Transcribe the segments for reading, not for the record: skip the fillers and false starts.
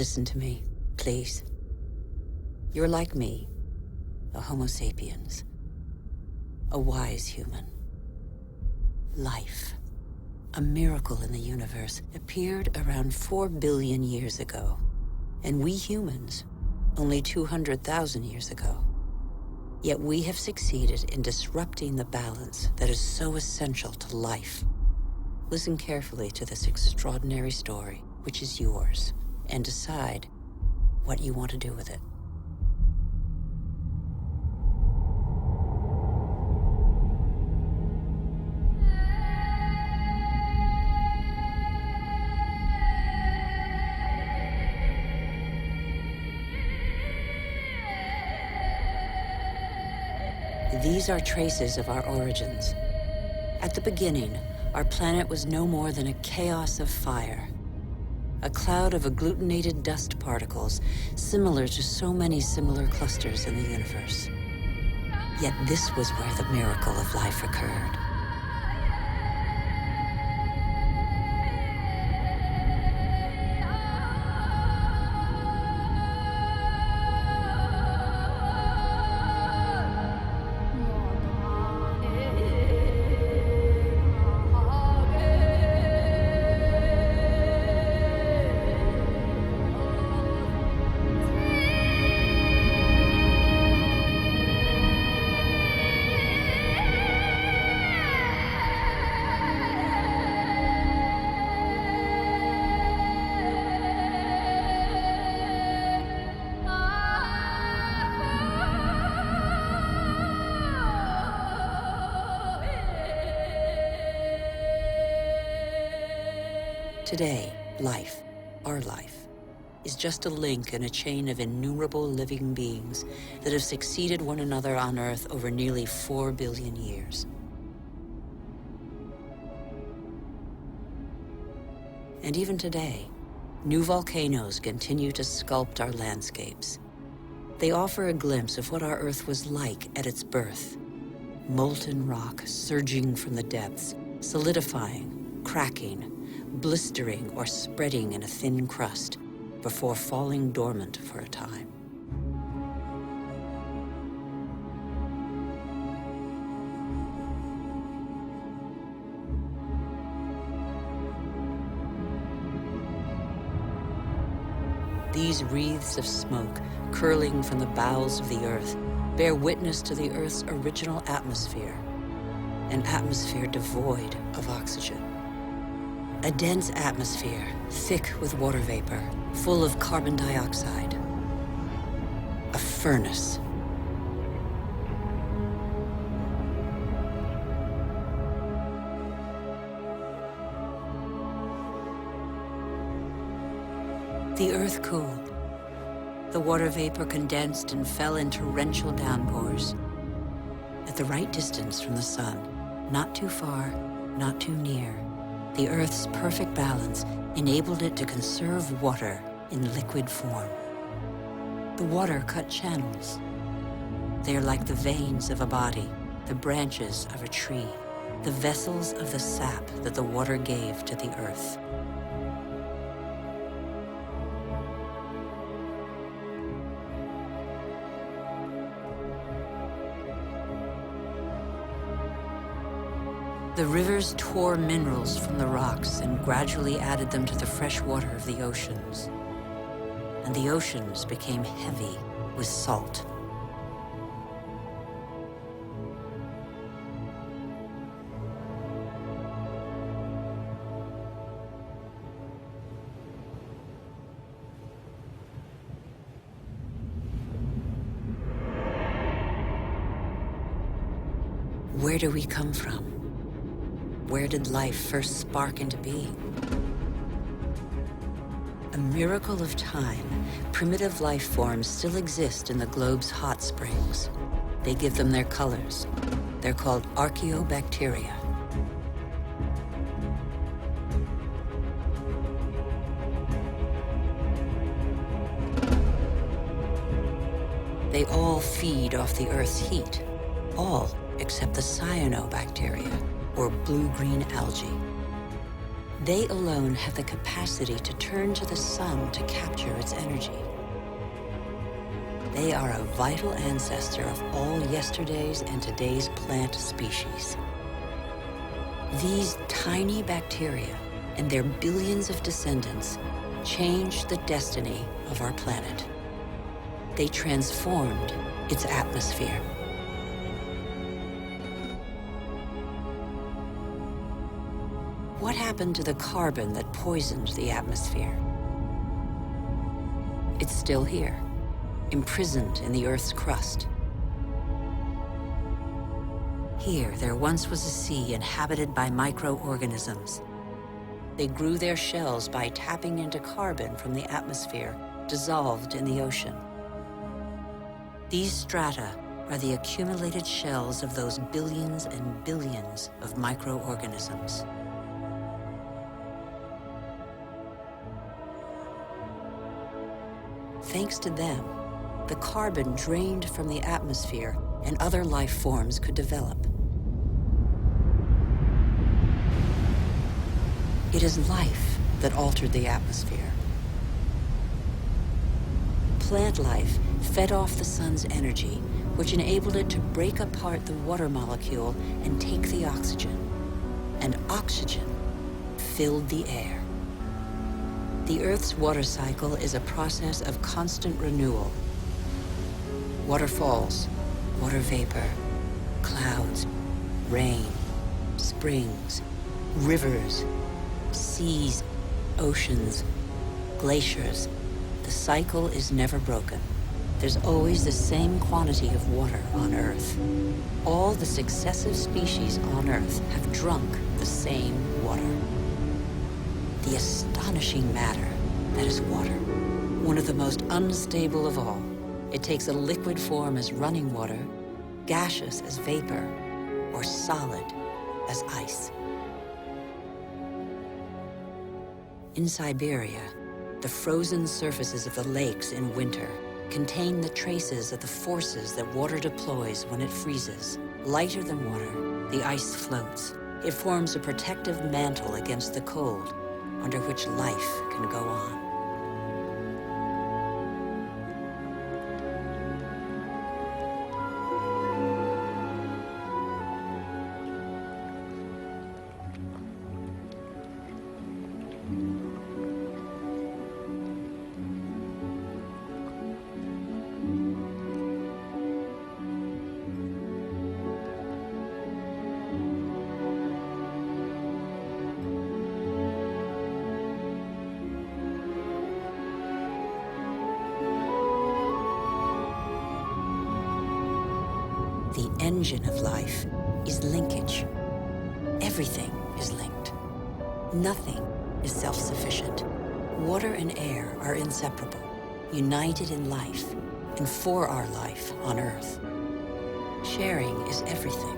Listen to me, please. You're like me, a Homo sapiens, a wise human. Life, a miracle in the universe, appeared around 4 billion years ago, and we humans, only 200,000 years ago. Yet we have succeeded in disrupting the balance that is so essential to life. Listen carefully to this extraordinary story, which is yours, and decide what you want to do with it. These are traces of our origins. At the beginning, our planet was no more than a chaos of fire. A cloud of agglutinated dust particles, similar to so many similar clusters in the universe. Yet this was where the miracle of life occurred. Today, life, our life, is just a link in a chain of innumerable living beings that have succeeded one another on Earth over nearly 4 billion years. And even today, new volcanoes continue to sculpt our landscapes. They offer a glimpse of what our Earth was like at its birth. Molten rock surging from the depths, solidifying, cracking, blistering or spreading in a thin crust before falling dormant for a time. These wreaths of smoke curling from the bowels of the Earth bear witness to the Earth's original atmosphere, an atmosphere devoid of oxygen. A dense atmosphere, thick with water vapor, full of carbon dioxide. A furnace. The Earth cooled. The water vapor condensed and fell in torrential downpours. At the right distance from the sun, not too far, not too near, the Earth's perfect balance enabled it to conserve water in liquid form. The water cut channels. They are like the veins of a body, the branches of a tree, the vessels of the sap that the water gave to the Earth. The rivers tore minerals from the rocks and gradually added them to the fresh water of the oceans. And the oceans became heavy with salt. Where do we come from? Where did life first spark into being? A miracle of time, primitive life forms still exist in the globe's hot springs. They give them their colors. They're called archaeobacteria. They all feed off the Earth's heat. All except the cyanobacteria, or blue-green algae. They alone have the capacity to turn to the sun to capture its energy. They are a vital ancestor of all yesterday's and today's plant species. These tiny bacteria and their billions of descendants changed the destiny of our planet. They transformed its atmosphere. What happened to the carbon that poisoned the atmosphere? It's still here, imprisoned in the Earth's crust. Here, there once was a sea inhabited by microorganisms. They grew their shells by tapping into carbon from the atmosphere dissolved in the ocean. These strata are the accumulated shells of those billions and billions of microorganisms. Thanks to them, the carbon drained from the atmosphere and other life forms could develop. It is life that altered the atmosphere. Plant life fed off the sun's energy, which enabled it to break apart the water molecule and take the oxygen. And oxygen filled the air. The Earth's water cycle is a process of constant renewal. Waterfalls, water vapor, clouds, rain, springs, rivers, seas, oceans, glaciers. The cycle is never broken. There's always the same quantity of water on Earth. All the successive species on Earth have drunk the same water. The astonishing matter that is water, one of the most unstable of all. It takes a liquid form as running water, gaseous as vapor, or solid as ice. In Siberia, the frozen surfaces of the lakes in winter contain the traces of the forces that water deploys when it freezes. Lighter than water, the ice floats. It forms a protective mantle against the cold, under which life can go on. The engine of life is linkage. Everything is linked. Nothing is self-sufficient. Water and air are inseparable, united in life and for our life on Earth. Sharing is everything.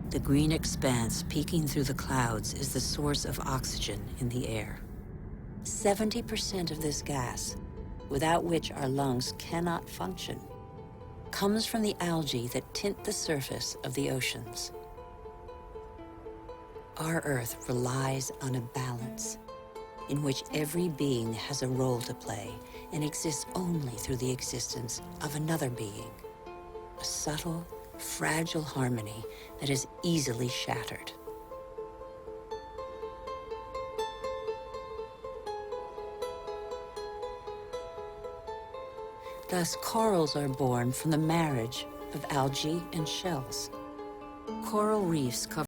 The green expanse peeking through the clouds is the source of oxygen in the air. 70% of this gas, without which our lungs cannot function, comes from the algae that tint the surface of the oceans. Our Earth relies on a balance in which every being has a role to play and exists only through the existence of another being. A subtle, fragile harmony that is easily shattered. Thus, corals are born from the marriage of algae and shells. Coral reefs cover